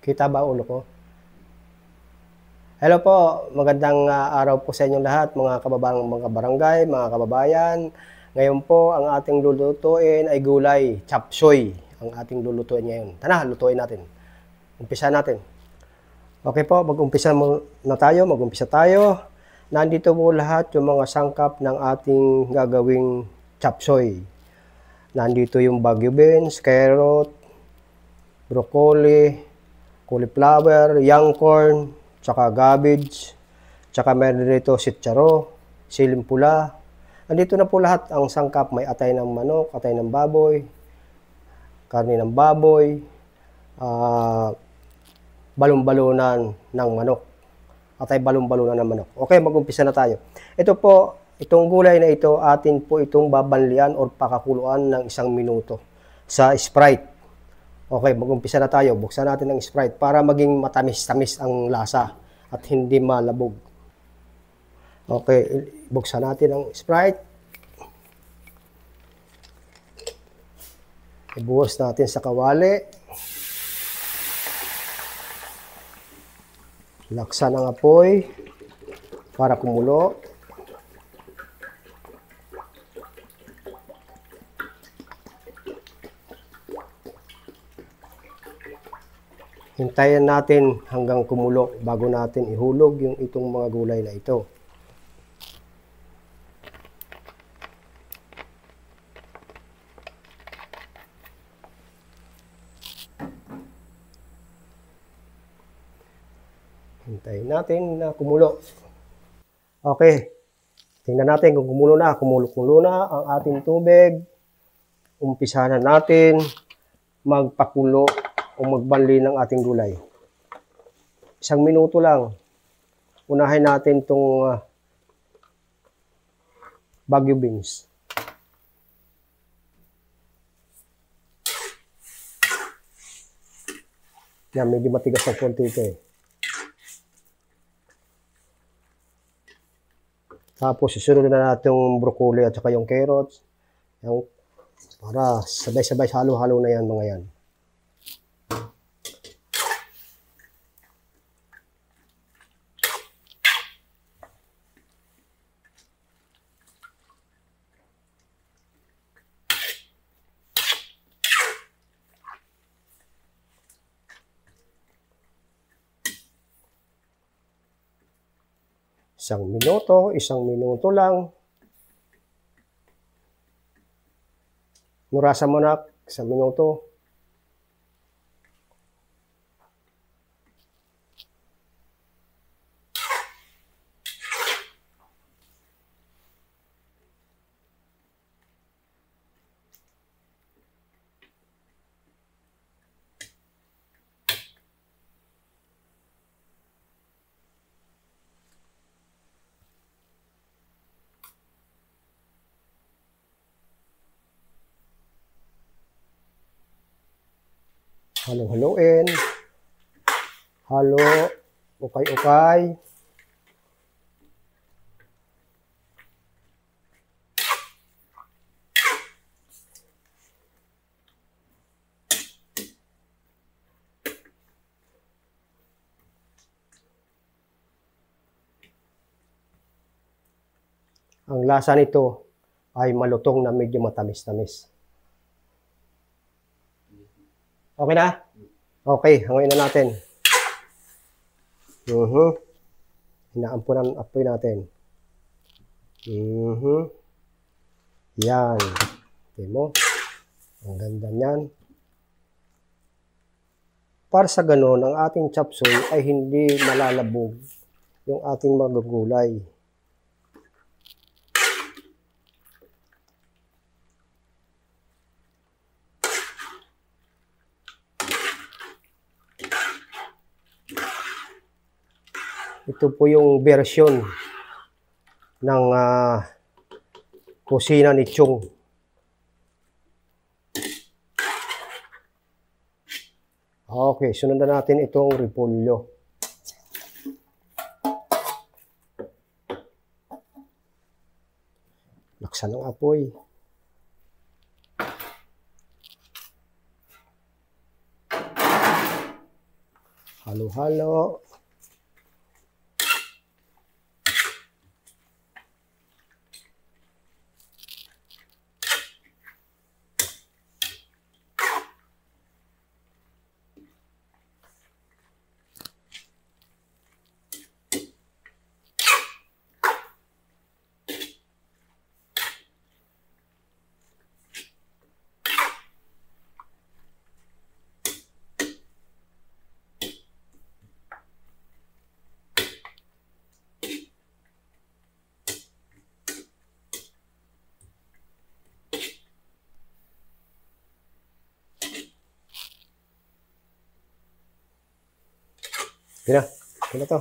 Kita ba ulo ko? Hello po, magandang araw po sa inyong lahat, mga barangay, mga kababayan. Ngayon po, ang ating lulutuin ay gulay, chop suey. Ang ating lulutuin ngayon. Tara, lutuin natin. Umpisa natin. Okay po, mag-umpisa tayo. Nandito po lahat yung mga sangkap ng ating gagawing chop suey. Nandito yung Baguio beans, carrot, broccoli, cauliflower, young corn, tsaka cabbage, tsaka meron dito sitsaro, siling pula. Andito na po lahat ang sangkap. May atay ng manok, atay ng baboy, karne ng baboy, balon-balunan ng manok. Atay balon-balunan ng manok. Okay, mag-umpisa na tayo. Ito po, itong gulay na ito, atin po itong babanlian or pakakuluan ng 1 minuto sa Sprite. Okay, mag-umpisa na tayo. Buksan natin ang Sprite para maging matamis-tamis ang lasa at hindi malabog. Okay, buksan natin ang Sprite. Ibuhos natin sa kawali. Laksan ang apoy para kumulo. Hintayin natin hanggang kumulo bago natin ihulog yung itong mga gulay na ito. Hintayin natin na kumulo. Okay. Tingnan natin kung kumulo na. Kumulo na ang ating tubig. Umpisa na natin magpakulo o magbanli ng ating gulay. 1 minuto lang. Unahin natin itong Baguio beans. Yan, medyo matigas ng konti ito eh. Tapos susunod na natin yung broccoli at saka yung carrots. Yung, para sabay-sabay halo-halo na yan mga yan. Isang minuto lang. Nurasa mo na 1 minuto. Halo-haloin. Halo, ukay-ukay. Ang lasa nito ay malutong na medyo matamis-tamis. Okay na? Okay, hanguin na natin. Inaampunan ang apoy natin. Yan. Okay mo? Ang ganda niyan. Para sa ganun, ang ating chop suey ay hindi malalabog yung ating magugulay. Ito po yung version ng kusina ni Chong. Okay, sunod na natin itong repolyo. Laksan ng apoy. Halo-halo. Yan na. Yan na to.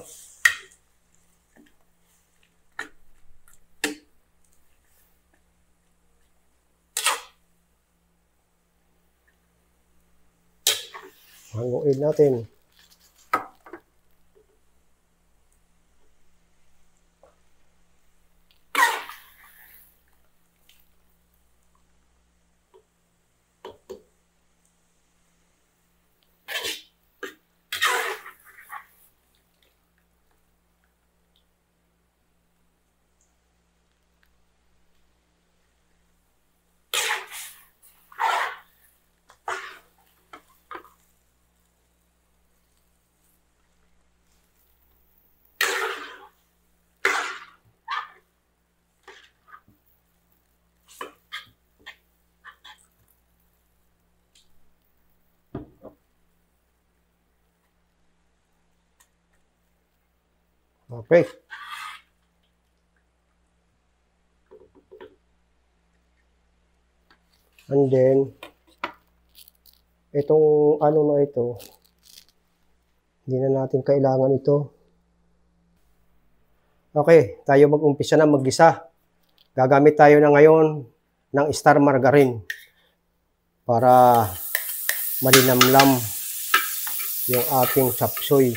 Hanguin natin. Okay. And then, itong ano na ito, hindi na natin kailangan ito. Okay, tayo mag-umpisa na mag-gisa. Gagamit tayo na ngayon ng star margarine para malinamlam yung ating chop suey.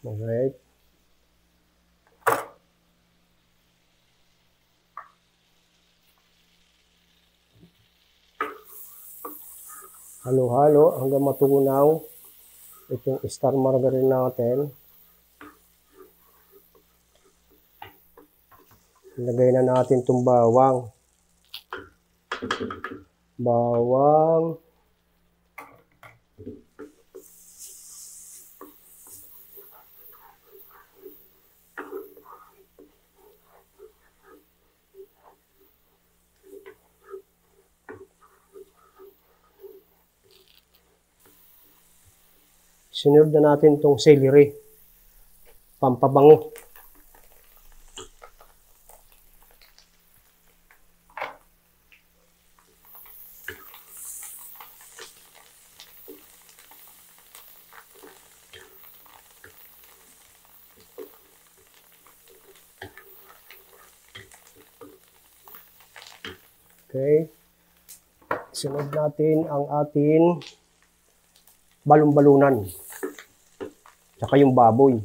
Alright. Halo-halo hanggang matunaw itong star margarine natin. Ilagay na natin itong bawang. Bawang. Sinunod na natin itong celery. Pampabango. Okay. Sunod natin ang ating balon-balunan. Tsaka yung baboy.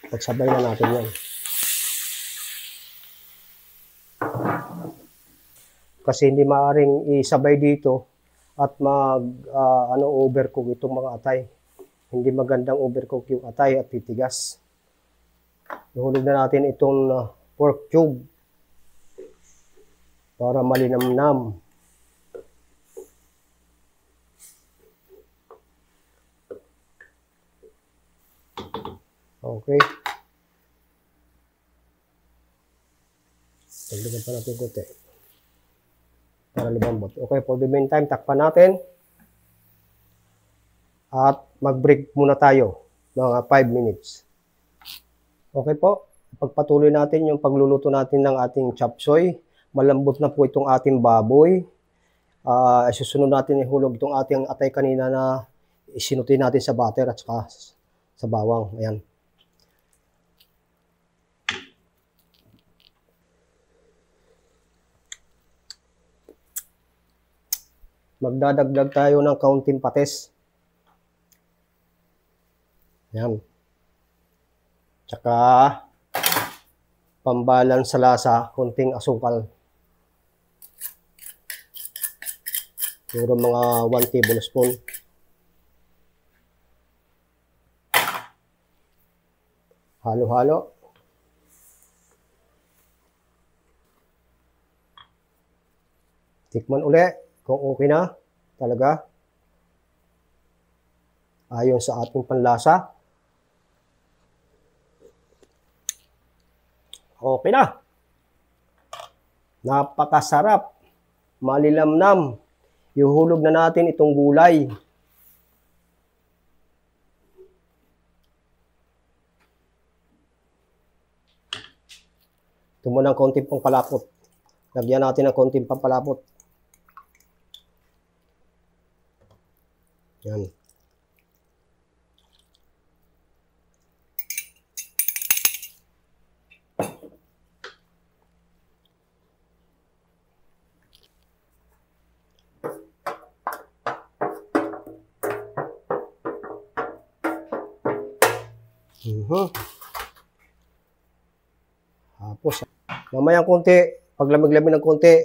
Pagsabay na natin yan. Kasi hindi maaaring isabay dito at overcook itong mga atay. Hindi magandang overcook yung atay at titigas. Ihulog na natin itong pork cube para malinamnam. Okay. Tagdagan pa natin konti para lumambot. Okay, for the meantime, takpan natin. At mag-break muna tayo mga 5 minutes. Okay po, pagpatuloy natin yung pagluluto natin ng ating chop suey. Malambot na po itong ating baboy. Susunod natin ihulog itong ating atay kanina na isinuti natin sa butter at saka sa bawang. Ayan. Magdadagdag tayo ng kaunting patis. Ayan. Tsaka pambalance sa lasa, konting asukal. Siguro mga 1 tablespoon. Halo-halo. Tikman uli kung okay na talaga. Ayon sa ating panlasa. Okay na. Napakasarap. Malilamnam. Ihulog na natin itong gulay. Ito muna ng konting pampalapot. Lagyan natin ng konting pampalapot. Yan. Tapos, mamayang konti, pag lamig-lamig ng konti,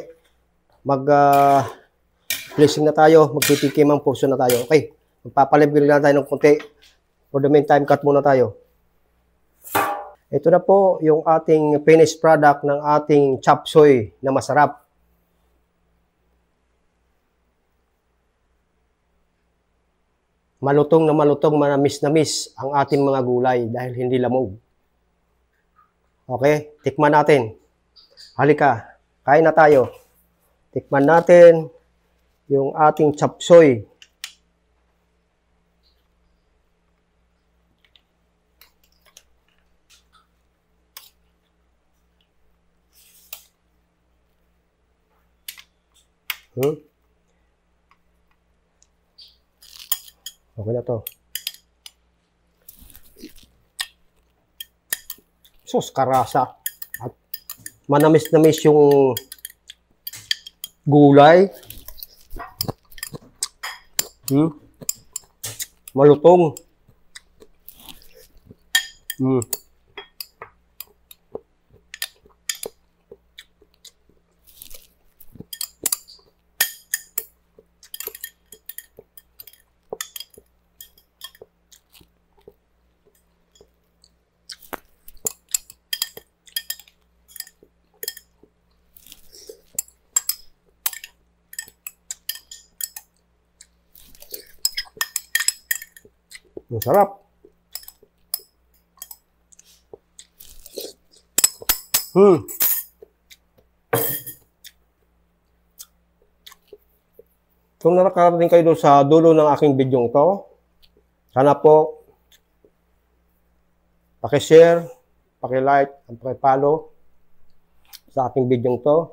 placing na tayo, magtitikim ang portion na tayo. Okay, magpapalibig na tayo ng konti. For the meantime, cut muna tayo. Ito na po yung ating finished product ng ating chop suey na masarap. Malutong na malutong, manamis na miss ang ating mga gulay dahil hindi lamog. Okay, tikman natin. Halika, kain na tayo. Tikman natin yung ating chop suey. Okay na to. Sus, karasa. At manamis-namis yung gulay. Malutong. Masarap. Kung nakakarating kayo doon sa dulo ng aking video ito, sana po paki-share, paki-like, at paki-follow sa aking video ito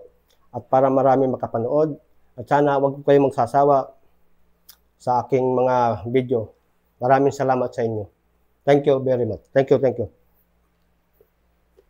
at para marami makapanood. At sana huwag kayong magsasawa sa aking mga video. Maraming salamat sa inyo. Thank you very much. Thank you, thank you.